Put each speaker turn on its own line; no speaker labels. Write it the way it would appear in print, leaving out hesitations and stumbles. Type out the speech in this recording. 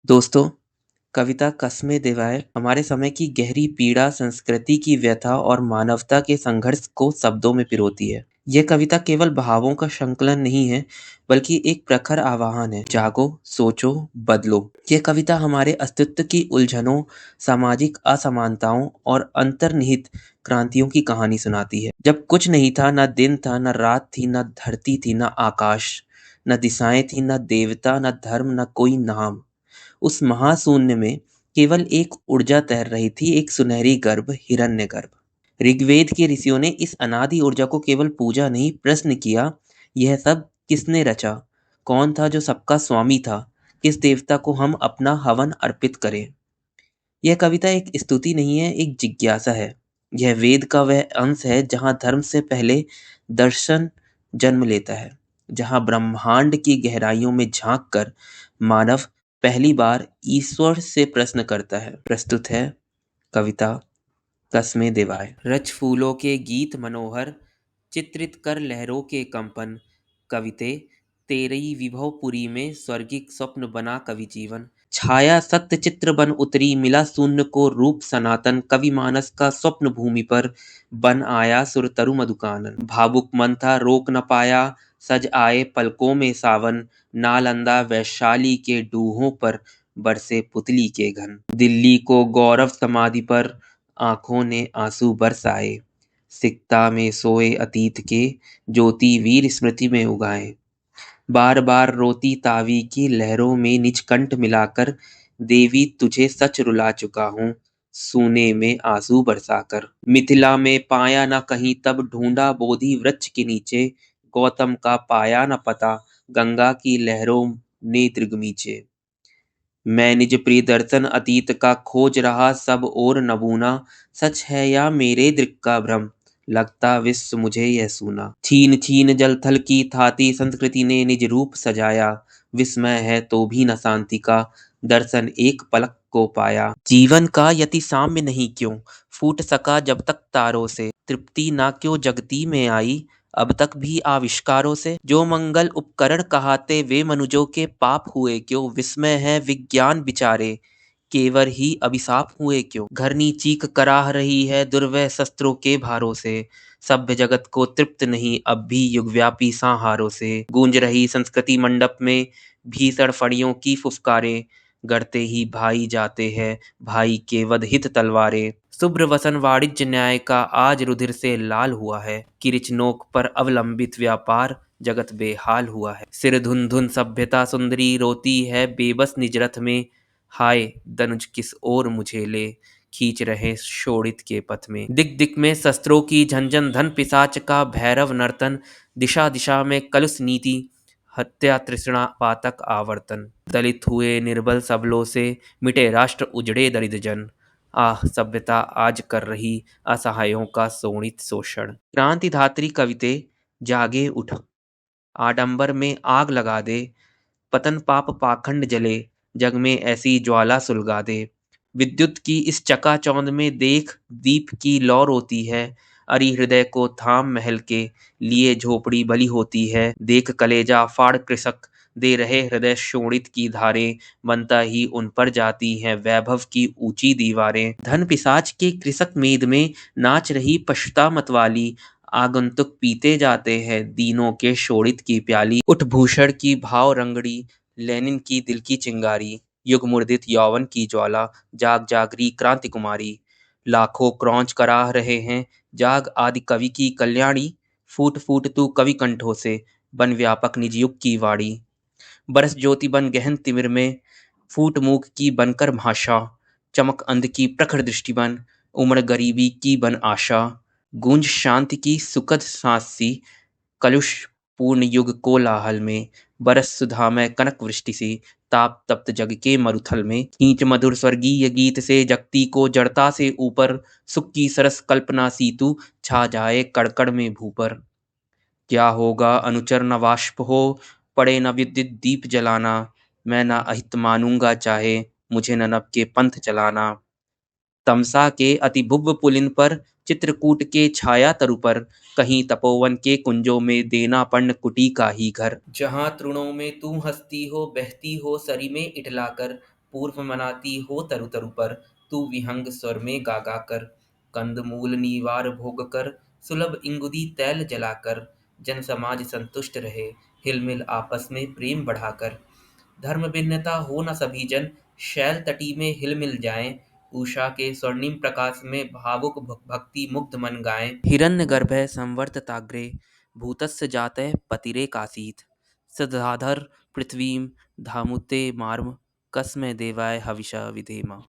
दोस्तों, कविता कस्मे देवाय हमारे समय की गहरी पीड़ा, संस्कृति की व्यथा और मानवता के संघर्ष को शब्दों में पिरोती है। यह कविता केवल भावों का संकलन नहीं है, बल्कि एक प्रखर आह्वान है। जागो, सोचो, बदलो। यह कविता हमारे अस्तित्व की उलझनों, सामाजिक असमानताओं और अंतर्निहित क्रांतियों की कहानी सुनाती है। जब कुछ नहीं था, न दिन था, न रात थी, न धरती थी, न आकाश, न दिशाएं थी, न देवता, न धर्म, न कोई नाम। उस महाशून्य में केवल एक ऊर्जा तैर रही थी, एक सुनहरी गर्भ, हिरण्यगर्भ। ऋग्वेद के ऋषियों ने इस अनादि ऊर्जा को केवल पूजा नहीं, प्रश्न किया, यह सब किसने रचा? कौन था जो सबका स्वामी था? किस देवता को हम अपना हवन अर्पित करें? यह कविता एक स्तुति नहीं है, एक जिज्ञासा है। यह वेद का वह अंश है जहाँ धर्म से पहले दर्शन जन्म लेता है, जहाँ ब्रह्मांड की गहराइयों में झांक कर मानव पहली बार ईश्वर से प्रश्न करता है। प्रस्तुत है कविता कस्मे देवाय। रच फूलों के गीत मनोहर, चित्रित कर लहरों के कंपन। कविते तेरी विभवपुरी में स्वर्गिक स्वप्न बना कवि जीवन। छाया सत्य चित्र बन उतरी, मिला शून्य को रूप सनातन। कवि मानस का स्वप्न भूमि पर बन आया सुर तरु मधुकानन। भावुक मन था रोक न पाया, सज आए पलकों में सावन। नालंदा वैशाली के डूहों पर बरसे पुतली के घन। दिल्ली को गौरव समाधि पर आंखों ने आंसू बरसाए। सिकता में सोए अतीत के ज्योति वीर स्मृति में उगाए। बार बार रोती तावी की लहरों में निज कंठ मिलाकर, देवी तुझे सच रुला चुका हूँ सूने में आंसू बरसाकर। मिथिला में पाया न कहीं तब ढूंढा बोधि वृक्ष के नीचे। गौतम का पाया न पता गंगा की लहरों ने दृगमीचे। मैं निज प्रिय दर्शन अतीत का खोज रहा सब और नबूना। सच है या मेरे दृक् का भ्रम, लगता विश्व मुझे यह सूना। छीन छीन जल थल की थाती संस्कृति ने निज रूप सजाया। विस्मय है तो भी न शांति का, दर्शन एक पलक को पाया। जीवन का यति साम्य नहीं क्यों फूट सका जब तक तारों से? तृप्ति ना क्यों जगती में आई अब तक भी आविष्कारों से? जो मंगल उपकरण कहाते वे मनुजों के पाप हुए क्यों? विस्मय है विज्ञान विचारे, केवल ही अभिशाप हुए क्यों? घरनी चीख कराह रही है दुर्वह शस्त्रों के भारों से। सभ्य जगत को तृप्त नहीं अब भी युगव्यापी संहारों से। गूंज रही संस्कृति मंडप में भीषण फड़ियों की फुफकारें। गढ़ते ही भाई जाते हैं भाई के वध हित तलवारें। शुभ्र वसन वाणिज्य न्याय का आज रुधिर से लाल हुआ है। किरिच नोक पर अवलंबित व्यापार जगत बेहाल हुआ है। सिर धुन धुन सभ्यता सुंदरी रोती है बेबस निज रथ में। हाय दनुज किस ओर मुझे ले, खींच रहे शोणित के पथ में। दिक दिक में शस्त्रों की झंझन धन पिशाच का भैरव नर्तन। दिशा दिशा में कलुष नीति, हत्या तृष्णा पातक आवर्तन। दलित हुए निर्बल सबलों से, मिटे राष्ट्र उजड़े दरिद्र जन। आह सभ्यता आज कर रही असहायों का शोणित शोषण। क्रांति धात्री कविते जागे उठ, आडंबर में आग लगा दे। पतन पाप पाखंड जले, जग में ऐसी ज्वाला सुलगा दे। विद्युत की इस चकाचौंध में देख दीप की लौ रोती है। अरि हृदय को थाम महल के लिए झोपड़ी भली होती है। देख कलेजा फाड़ कृषक दे रहे हृदय शोणित की धारें। बनता ही उन पर जाती हैं वैभव की ऊंची दीवारें। धन पिशाच के कृषक मेद में नाच रही पशुता मतवाली। आगंतुक पीते जाते हैं दीनों के शोणित की प्याली। उठ भूषण की भाव रंगड़ी, लेनिन की दिल की चिंगारी। युग मुर्दित यौवन की ज्वाला, जाग जागरी क्रांति कुमारी। लाखों क्रौंच कराह रहे हैं, जाग आदि कवि की कल्याणी। फूट फूट तू कवि कंठों से, बन व्यापक निज युग की वाणी। बरस ज्योति बन गहन तिमिर में, फूट मूक की बनकर भाषा। चमक अंध की प्रखर दृष्टि बन, उमड़ गरीबी की बन आशा। गूंज शांति की सुखद सांस सी, कलुष पूर्ण युग कोलाहल में। बरस सुधा में कनक वृष्टि सी, ताप तप्त जग के मरुथल में। खींच मधुर स्वर्गीय गीत से जगती को जड़ता से ऊपर। सुख की सरस कल्पना सी तू, छा जाए कड़कड़ में भूपर। क्या होगा अनुचर न वाष्प हो, पड़े न विद्युत दीप जलाना। मैं न अहित मानूंगा चाहे, मुझे न नभ के पंथ चलाना। तमसा के अति भुव पुलिन पर, चित्रकूट के छाया तरु पर। कहीं तपोवन के कुंजों में देना पर्ण कुटी का ही घर। जहाँ तृणों में तू हंसती हो बहती हो सरी में इठलाकर। पूर्व मनाती हो तरु तरु पर, तू विहंग स्वर में गा गा कर। कंदमूल नीवार भोग कर, सुलभ इंगुदी तैल जलाकर, जन समाज संतुष्ट रहे, हिलमिल आपस में प्रेम बढ़ाकर। धर्म भिन्नता हो न सभी जन, शैल तटी में हिल मिल जाएं, उषा के स्वर्णिम प्रकाश में भावुक भक्ति मुग्ध मन गाएं। हिरण्य गर्भे संवर्तताग्रे, भूतस्य जाते पतिरे कासीत, सदाधर पृथ्वीं धामुते मार्म, कस्मै देवाय हविषा विधेम।